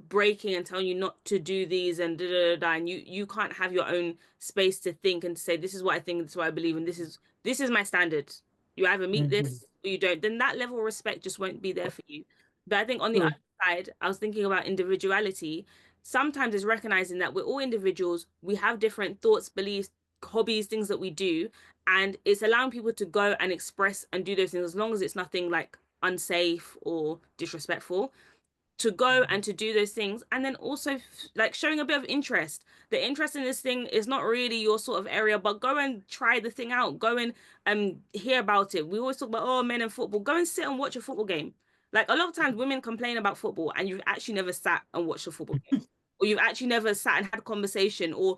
breaking and telling you not to do these and da da da, da, and you can't have your own space to think and to say this is what I think, this is what I believe, and this is my standard. You either meet Mm-hmm. this or you don't. Then that level of respect just won't be there for you. But I think on the other True. side, I was thinking about individuality. Sometimes it's recognizing that we're all individuals. We have different thoughts, beliefs, hobbies, things that we do. And it's allowing people to go and express and do those things as long as it's nothing like unsafe or disrespectful to go and to do those things, and then also like showing a bit of interest. The interest in this thing is not really your sort of area, but go and try the thing out. Go and hear about it. We always talk about, oh, men and football. Go and sit and watch a football game. Like a lot of times women complain about football and you've actually never sat and watched a football game, or you've actually never sat and had a conversation, or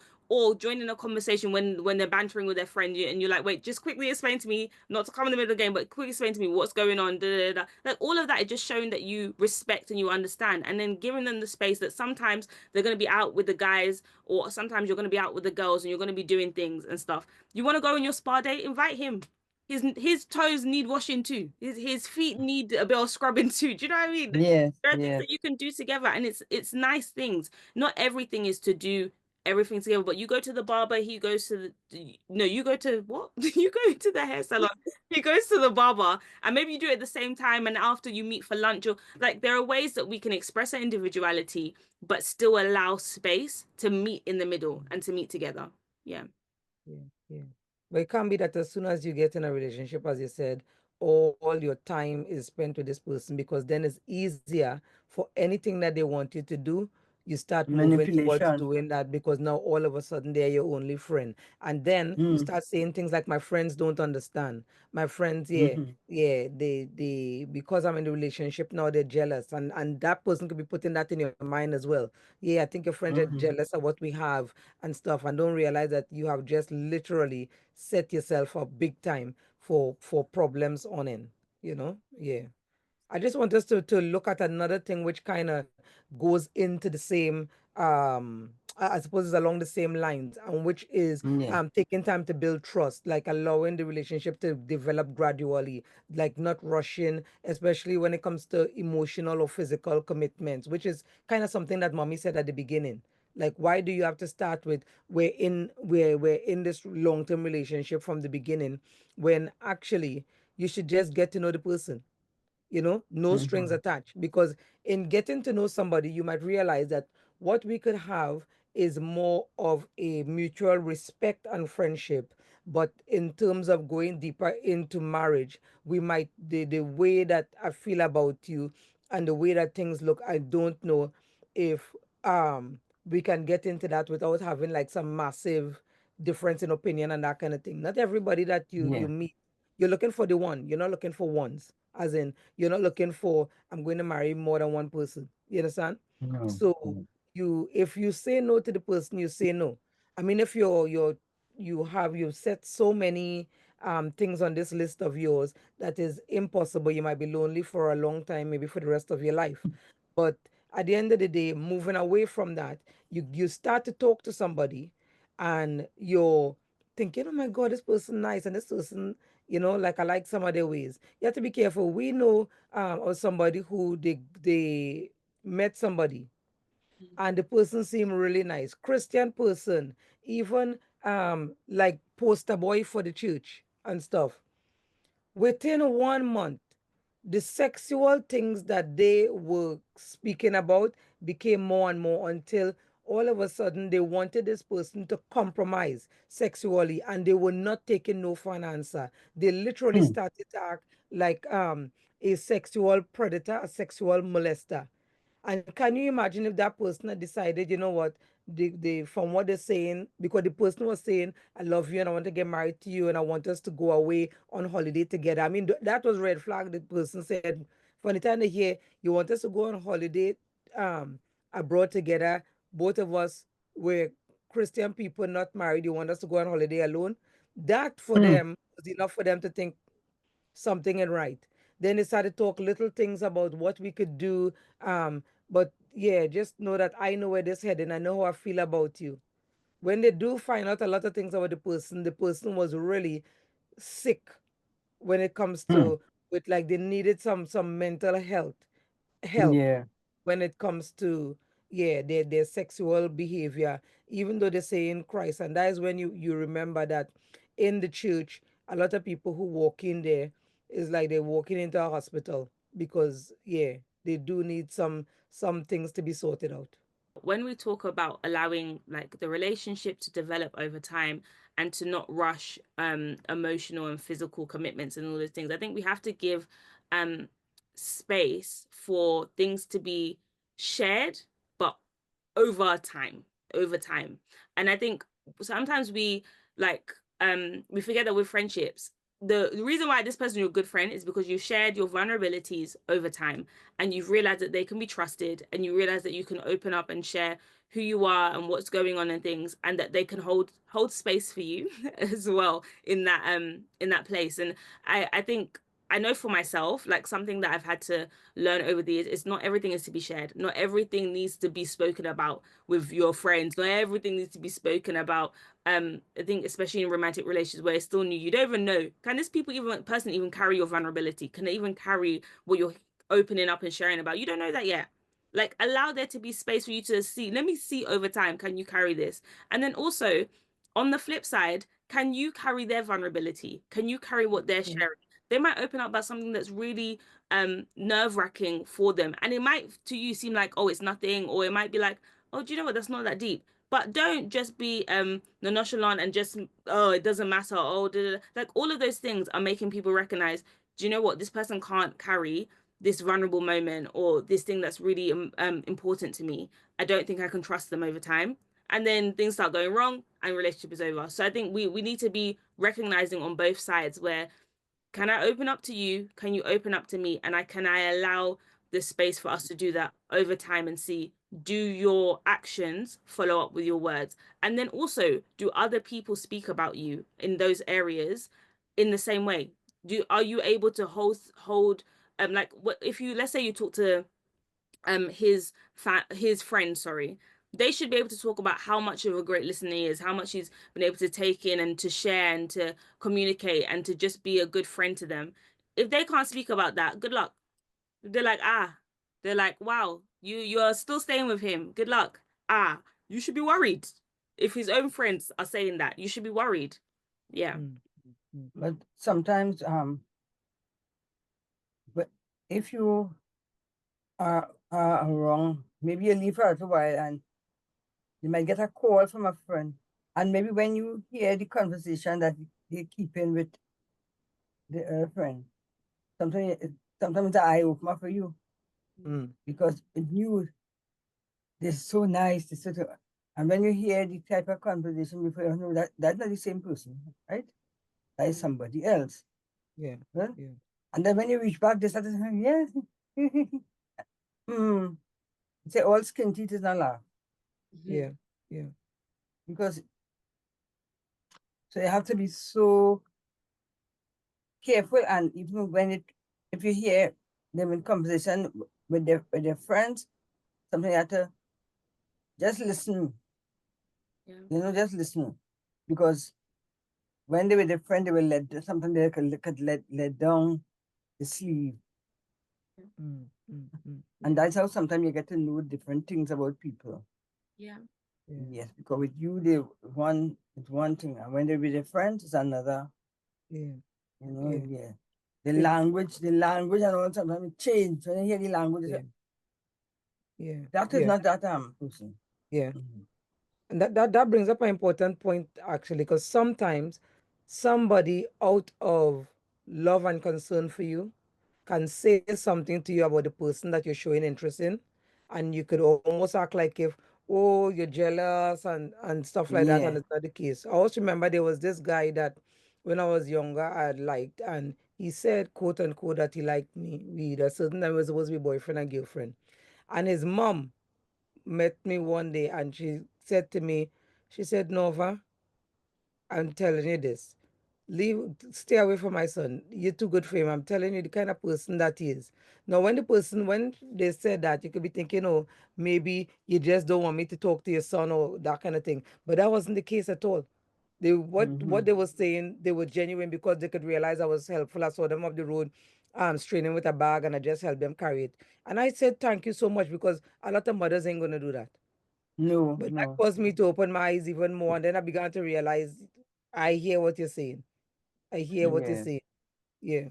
joined in a conversation when they're bantering with their friend, and you're like, wait, just quickly explain to me, not to come in the middle of the game, but quickly explain to me what's going on. Da, da, da, da. Like all of that is just showing that you respect and you understand, and then giving them the space that sometimes they're going to be out with the guys, or sometimes you're going to be out with the girls, and you're going to be doing things and stuff. You want to go on your spa day? Invite him. His toes need washing too. His feet need a bit of scrubbing too. Do you know what I mean? Yes, There are things yes. that you can do together, and it's nice things. Not everything is to do everything together, but you go to the barber, he goes to the no, you go to what? You go to the hair salon, he goes to the barber, and maybe you do it at the same time, and after you meet for lunch, or like there are ways that we can express our individuality, but still allow space to meet in the middle and to meet together. Yeah. yeah, yeah. But it can't be that as soon as you get in a relationship, as you said, all your time is spent with this person, because then it's easier for anything that they want you to do. You start moving towards Manipulation. doing that because now all of a sudden they're your only friend. And then you Mm. start saying things like, my friends don't understand. My friends, yeah, Mm-hmm. yeah, they because I'm in the relationship now, they're jealous. And that person could be putting that in your mind as well. Yeah, I think your friends are Mm-hmm. jealous of what we have and stuff, and don't realize that you have just literally set yourself up big time for problems on end, yeah. I just want us to look at another thing which kind of goes into the same, I suppose is along the same lines, and which is Yeah. taking time to build trust, like allowing the relationship to develop gradually, like not rushing, especially when it comes to emotional or physical commitments, which is kind of something that mommy said at the beginning. Like, why do you have to start with we're in this long-term relationship from the beginning, when actually you should just get to know the person, no strings Mm-hmm. attached. Because in getting to know somebody, you might realize that what we could have is more of a mutual respect and friendship. But in terms of going deeper into marriage, we might, the way that I feel about you and the way that things look, I don't know if we can get into that without having like some massive difference in opinion and that kind of thing. Not everybody that you Yeah. meet You're looking for the one. You're not looking for ones. As in, you're not looking for I'm going to marry more than one person. You understand? No. So if you say no to the person, you say no. I mean, if you've set so many things on this list of yours that is impossible, you might be lonely for a long time, maybe for the rest of your life. But at the end of the day, moving away from that, you start to talk to somebody, and you're thinking, oh my God, this person nice, and this person, like I like some of their ways. You have to be careful. We know of somebody who they met somebody, and the person seemed really nice, Christian person, even like poster boy for the church and stuff. Within 1 month, the sexual things that they were speaking about became more and more, until all of a sudden they wanted this person to compromise sexually, and they were not taking no for an answer. They literally Mm. started to act like a sexual predator, a sexual molester. And can you imagine if that person had decided, you know what, from what they're saying, because the person was saying, I love you and I want to get married to you and I want us to go away on holiday together. I mean, that was red flag. The person said, from the time they hear, you want us to go on holiday um, abroad together, both of us were Christian people, not married, you want us to go on holiday alone. That for Mm. them was enough for them to think something ain't right. Then they started to talk little things about what we could do. But yeah, just know that I know where this heading. I know how I feel about you. When they do find out a lot of things about the person was really sick when it comes Mm. to with like they needed some mental health help Yeah. when it comes to yeah their sexual behavior, even though they say in Christ. And that is when you remember that in the church, a lot of people who walk in there is like they're walking into a hospital, because yeah, they do need some things to be sorted out. When we talk about allowing like the relationship to develop over time and to not rush emotional and physical commitments and all those things, I think we have to give um space for things to be shared, but over time, over time. And I think sometimes like we forget that with friendships, the reason why this person is your good friend is because you shared your vulnerabilities over time, and you've realized that they can be trusted, and you realize that you can open up and share who you are and what's going on and things, and that they can hold space for you as well in that place. And I think I know for myself, like something that I've had to learn over the years, is not everything is to be shared. Not everything needs to be spoken about with your friends. Not everything needs to be spoken about. I think especially in romantic relations where it's still new, you don't even know, can this person even carry your vulnerability? Can they even carry what you're opening up and sharing about? You don't know that yet. Like, allow there to be space for you to see. Let me see over time, can you carry this? And then also, on the flip side, can you carry their vulnerability? Can you carry what they're Mhm. sharing? They might open up about something that's really nerve-wracking for them, and it might to you seem like, oh, it's nothing, or it might be like, oh, do you know what, that's not that deep. But don't just be nonchalant and just, oh, it doesn't matter, oh, da, da, da. Like all of those things are making people recognize, do you know what, this person can't carry this vulnerable moment or this thing that's really important to me. I don't think I can trust them over time. And then things start going wrong and relationship is over. So I think we need to be recognizing on both sides where, can I open up to you? Can you open up to me? And can I allow the space for us to do that over time and see, do your actions follow up with your words? And then also, do other people speak about you in those areas in the same way? Are you able to hold like, what if you, let's say you talk to his friend, sorry, they should be able to talk about how much of a great listener he is, how much he's been able to take in and to share and to communicate and to just be a good friend to them. If they can't speak about that, good luck. They're like, ah, they're like, wow, you're still staying with him, good luck. Ah, you should be worried. If his own friends are saying that, you should be worried. Yeah. Mm, mm, But sometimes, but if you are wrong, maybe you leave her out a while and you might get a call from a friend. And maybe when you hear the conversation that they keep in with the friend, sometimes it's an eye opener for you, mm, because you, they're so nice, they're so, and when you hear the type of conversation before, you know that that's not the same person, right? That is somebody else. Yeah. Huh? Yeah. And then when you reach back, they start saying, yes. mm. Say all skin teeth is not laugh. Mhm. Yeah. Yeah. Because so you have to be so careful, and even when if you hear them in conversation with their friends, something you have to just listen, Yeah. just listen. Because when they were their friend, they will something they could let down the sleeve. Mm, mm, mm. And Yeah. that's how sometimes you get to know different things about people. Yeah. Yeah. Yes, because with you, it's one thing, and when they're with their friends, it's another. Yeah. Yeah. Yeah. The It- language, and all sometimes it change. When you hear the language, you Yeah. say, Yeah. that is Yeah. not that person. Yeah. Mhm. And that brings up an important point actually, because sometimes somebody out of love and concern for you can say something to you about the person that you're showing interest in, and you could almost act like if, oh, you're jealous and stuff like that, and Yeah. it's not the case. I always remember there was this guy that when I was younger I had liked, and he said, quote unquote, that he liked me. We a certain time we were supposed to be boyfriend and girlfriend, and his mom met me one day and she said to me, she said, Nova, I'm telling you this. Stay away from my son. You're too good for him. I'm telling you the kind of person that he is. Now, when they said that, you could be thinking, oh, maybe you just don't want me to talk to your son or that kind of thing. But that wasn't the case at all. What Mm-hmm. they were saying, they were genuine because they could realize I was helpful. I saw them up the road, straining with a bag, and I just helped them carry it. And I said, thank you so much, because a lot of mothers ain't gonna do that. No, But that no. caused me to open my eyes even more. And then I began to realize I hear what you're saying. I hear what you're Yeah. saying. Yeah.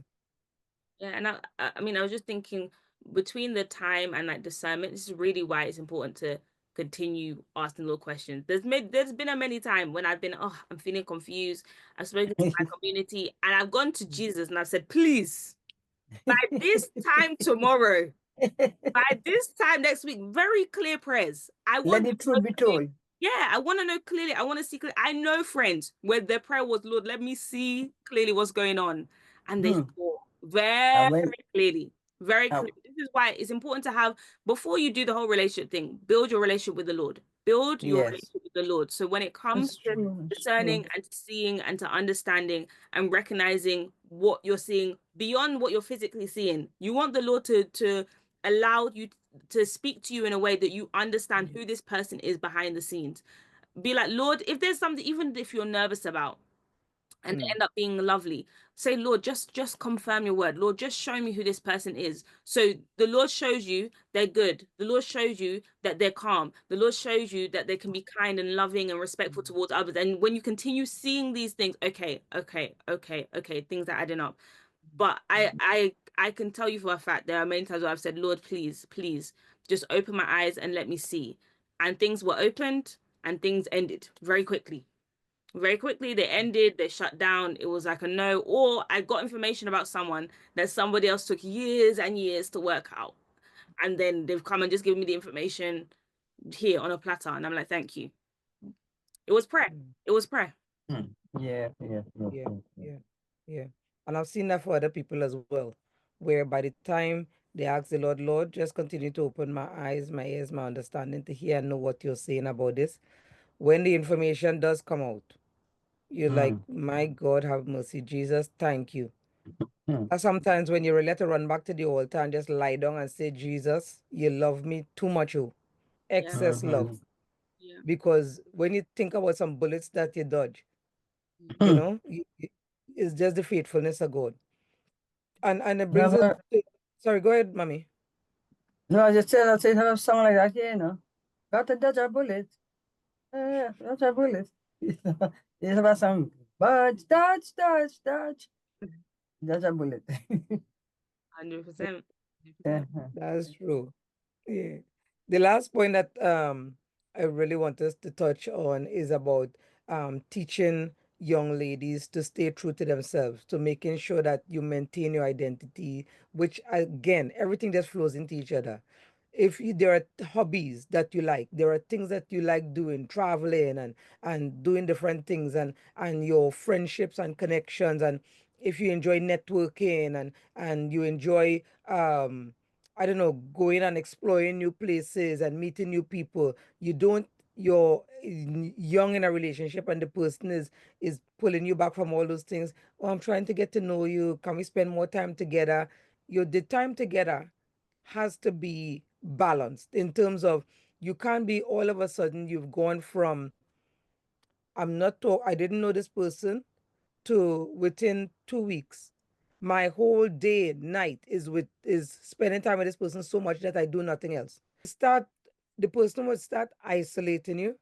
Yeah, and I mean, I was just thinking between the time and like discernment, this is really why it's important to continue asking little questions. There's been a many time when I've been, oh, I'm feeling confused. I've spoken to my community and I've gone to Jesus and I've said, please, by this time tomorrow, by this time next week, very clear prayers. I Let want the to know truth be clearly. told. Yeah, I want to know clearly. I want to see clearly. I know friends where their prayer was, Lord, let me see clearly what's going on. And they Hmm. saw And very when clearly, very uh, clearly. This is why it's important to have, before you do the whole relationship thing, build your relationship with the Lord. Build your yes, relationship with the Lord. So when it comes it's to true. It's discerning true. and to seeing and to understanding and recognizing what you're seeing beyond what you're physically seeing, you want the Lord to allow you to speak to you in a way that you understand who this person is behind the scenes. Be like, Lord, if there's something, even if you're nervous about, and they Mm, end up being lovely, say, Lord, just confirm your word. Lord, just show me who this person is. So the Lord shows you they're good. The Lord shows you that they're calm. The Lord shows you that they can be kind and loving and respectful towards others. And when you continue seeing these things, okay, things are adding up. But I can tell you for a fact there are many times where I've said, Lord, please, just open my eyes and let me see. And things were opened and things ended very quickly. Very quickly, they ended, they shut down. It was like a no. Or I got information about someone that somebody else took years and years to work out. And then they've come and just given me the information here on a platter. And I'm like, thank you. It was prayer. mm. It was prayer. Hmm. Yeah, yeah, yeah, Yeah. yeah, yeah. Yeah. Yeah. And I've seen that for other people as well, where by the time they ask the Lord, Lord, just continue to open my eyes, my ears, my understanding to hear and know what you're saying about this. When the information does come out, you're like, Hmm. my God, have mercy, Jesus, thank you. Hmm. And sometimes when you're ready to run back to the altar and just lie down and say, Jesus, you love me too much, oh, Yeah. excess love. Mm-hmm. Yeah. Because when you think about some bullets that you dodge, Mm. you Hmm. know, it's just the faithfulness of God. And it brings Have us a, to, sorry, go ahead, mommy. no, I just said I said have a song like that, Got to dodge a bullet. Dodge a bullet. It's about some but dodge. Dodge a bullet. 100%. Yeah. 100%. That's true. Yeah. The last point that I really want us to touch on is about teaching young ladies to stay true to themselves, to making sure that you maintain your identity, which again, everything just flows into each other. If there are hobbies that you like, there are things that you like doing, traveling and doing different things, and your friendships and connections, if you enjoy networking and you enjoy I don't know, going and exploring new places and meeting new people, you don't you're young in a relationship and the person is pulling you back from all those things. Oh, I'm trying to get to know you. Can we spend more time together? The time together has to be balanced in terms of you can't be all of a sudden you've gone from I didn't know this person to within 2 weeks. My whole day, night is spending time with this person so much that I do nothing else. The person would start isolating you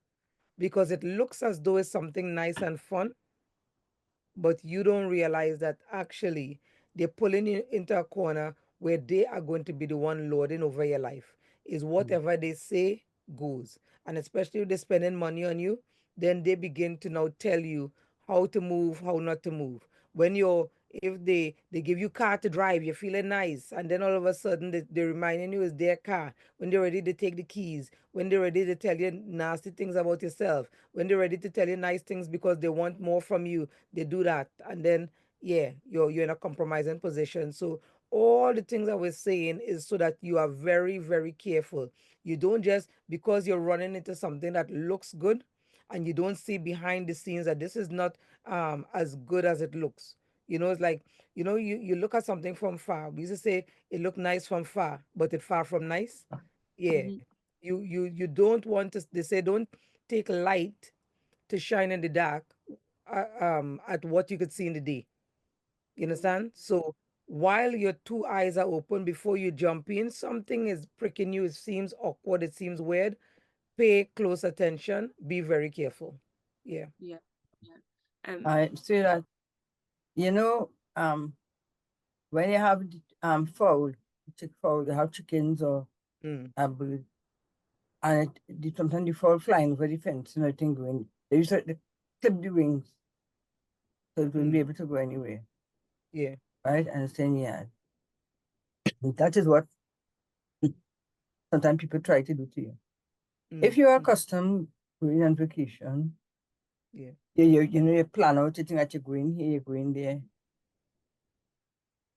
because it looks as though it's something nice and fun, but you don't realize that actually they're pulling you into a corner where they are going to be the one lording over your life. Is whatever they say goes. And especially if they're spending money on you, then they begin to now tell you how to move, how not to move. When you're if they give you car to drive, you're feeling nice, and then all of a sudden they're reminding you it's their car. When they're ready to take the keys, when they're ready to tell you nasty things about yourself, when they're ready to tell you nice things because they want more from you, they do that. And then yeah, you're in a compromising position. So all the things that we're saying is so that you are very, very careful. You don't just because you're running into something that looks good and you don't see behind the scenes that this is not as good as it looks. It's like, you look at something from far. We used to say it looked nice from far, but it far from nice. Yeah. Mhm. You don't want to, they say don't take light to shine in the dark at what you could see in the day. You understand? So while your two eyes are open before you jump in, something is pricking you. It seems awkward. It seems weird. Pay close attention. Be very careful. Yeah. Yeah. Yeah. I say that, you know, when you have fowl, chick fowl, you have chickens or Mm, a bird, and sometimes they fall flying over the fence and everything going. They used to clip the wings so it wouldn't be mm, able to go anywhere, yeah. right? And saying, yeah, that is what sometimes people try to do to you. If Mm, you are mm, accustomed going on vacation, yeah. you plan out the thing that you're going here, you're going there.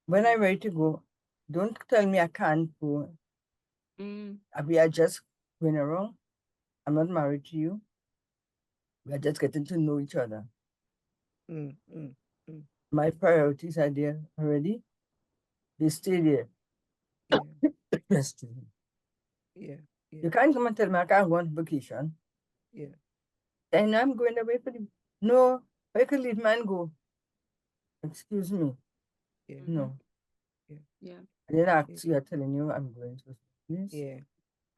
When I'm ready to go, don't tell me I can't go. Mm. We are just going around. I'm not married to you. We are just getting to know each other. Mm, mm, mm, My priorities are there already. They stay there. yeah. Yes. Yeah. Yeah. You can't come and tell me I can't go on vacation. Yeah. And I'm going away for the no, I can leave man go. Excuse me. Yeah. Mhm. No. Yeah. Yeah. And then Yeah. actually I'm telling you I'm going to this. Yeah.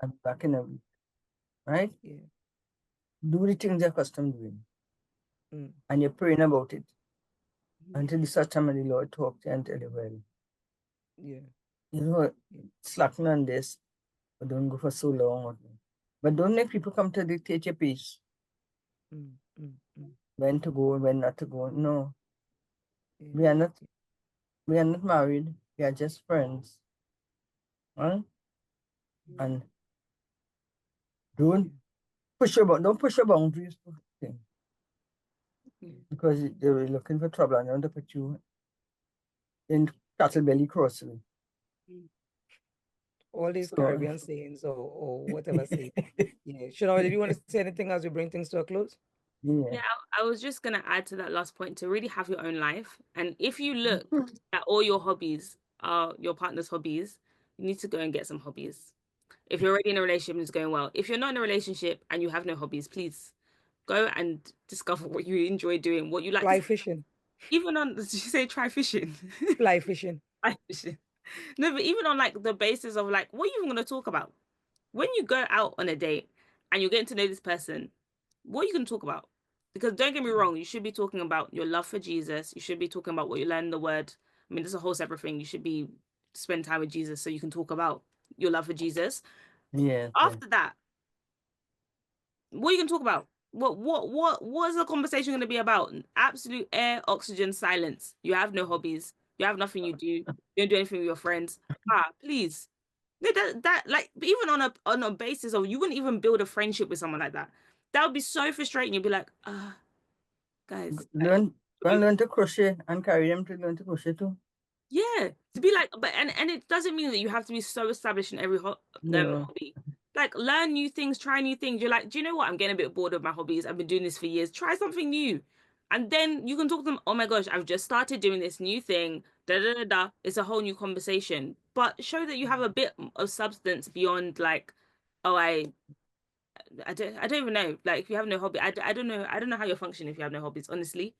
I'm back in a week. Right? Yeah. Do the things you're accustomed doing. Mm, And you're praying about it Mhm. until the such time the Lord talk to you and tell you, well, yeah. you know, Yeah. slacking on this, but don't go for so long. But don't make people come to dictate your pace. Mm, mm, mm, When to go, when not to go. No. yeah. We are not we are not married. We are just friends. Right? And don't Yeah. don't push your boundaries for thing, Yeah. because they were looking for trouble and they want to put you in cattle belly crossing. Mm. All these So Caribbean sayings or whatever say. Yeah. Shannon, did you want to say anything as we bring things to a close? yeah. Yeah, I was just gonna add to that last point to really have your own life. And if you look at all your hobbies are your partner's hobbies, you need to go and get some hobbies. If you're already in a relationship and it's going well. If you're not in a relationship and you have no hobbies, please go and discover what you enjoy doing, what you like to Fly fishing. even on did you say try fishing? Fly fishing. Fly fishing. No, but even on like the basis of like what are you even gonna talk about? When you go out on a date and you're getting to know this person, what are you going to talk about? Because don't get me wrong, you should be talking about your love for Jesus. You should be talking about what you learn in the word. I mean, that's a whole separate thing. You should be spend time with Jesus so you can talk about your love for Jesus. Yes, yes. After that, what are you going to talk about? What is the conversation going to be about? Absolute air, oxygen, silence. You have no hobbies. You have nothing you do. You don't do anything with your friends. Please. No, that like even on a basis of you wouldn't even build a friendship with someone like that. That would be so frustrating. You'd be like, guys, like, Learn Go and learn to crochet and carry them to learn to crochet too. Yeah, to be like, but and it doesn't mean that you have to be so established in every No. hobby. Like, learn new things, try new things. You're like, do you know what? I'm getting a bit bored of my hobbies. I've been doing this for years. Try something new, and then you can talk to them. Oh my gosh, I've just started doing this new thing. Da da da da. It's a whole new conversation. But show that you have a bit of substance beyond like, oh, I don't even know. Like, if you have no hobby, I don't know. I don't know how you're functioning if you have no hobbies. Honestly,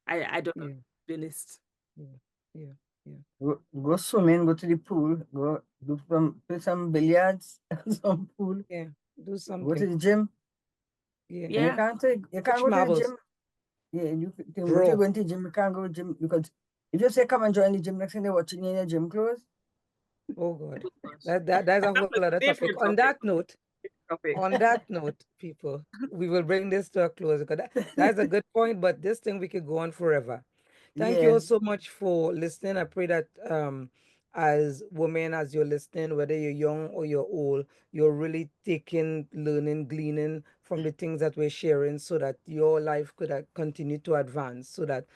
I don't know. To Yeah, be honest. yeah, yeah, yeah. Go swimming, go to the pool, go play some billiards, some pool, Yeah, do go to something. the gym. Yeah, And Yeah. you can't touch go to the marbles, gym. Yeah, you can what you draw. going to the gym, you can't go to the gym because if you say come and join the gym, next thing they're watching you in your gym clothes. Oh God, Oh gosh. that's a That's whole a other topic. different topic. Topic. On that note, people, we will bring this to a close because that's a good point. But this thing we could go on forever. Thank you all Yeah, so much for listening. I pray that as women, as you're listening, whether you're young or you're old, you're really taking, learning, gleaning from the things that we're sharing so that your life could continue to advance. So that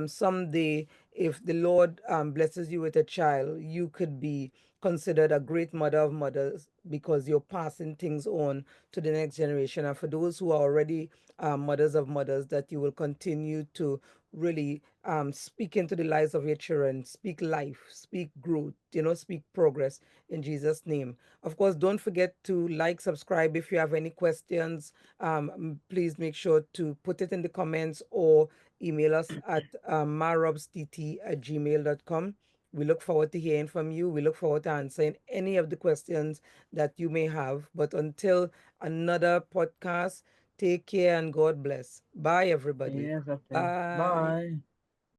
someday, if the Lord blesses you with a child, you could be considered a great mother of mothers because you're passing things on to the next generation. And for those who are already mothers of mothers, that you will continue to really speak into the lives of your children, speak life, speak growth, speak progress in Jesus' name. Of course, don't forget to like, subscribe. If you have any questions, please make sure to put it in the comments or email us at marobstt@gmail.com. We look forward to hearing from you. We look forward to answering any of the questions that you may have. But until another podcast, take care and God bless. Bye, everybody. yes, okay. Bye. Bye.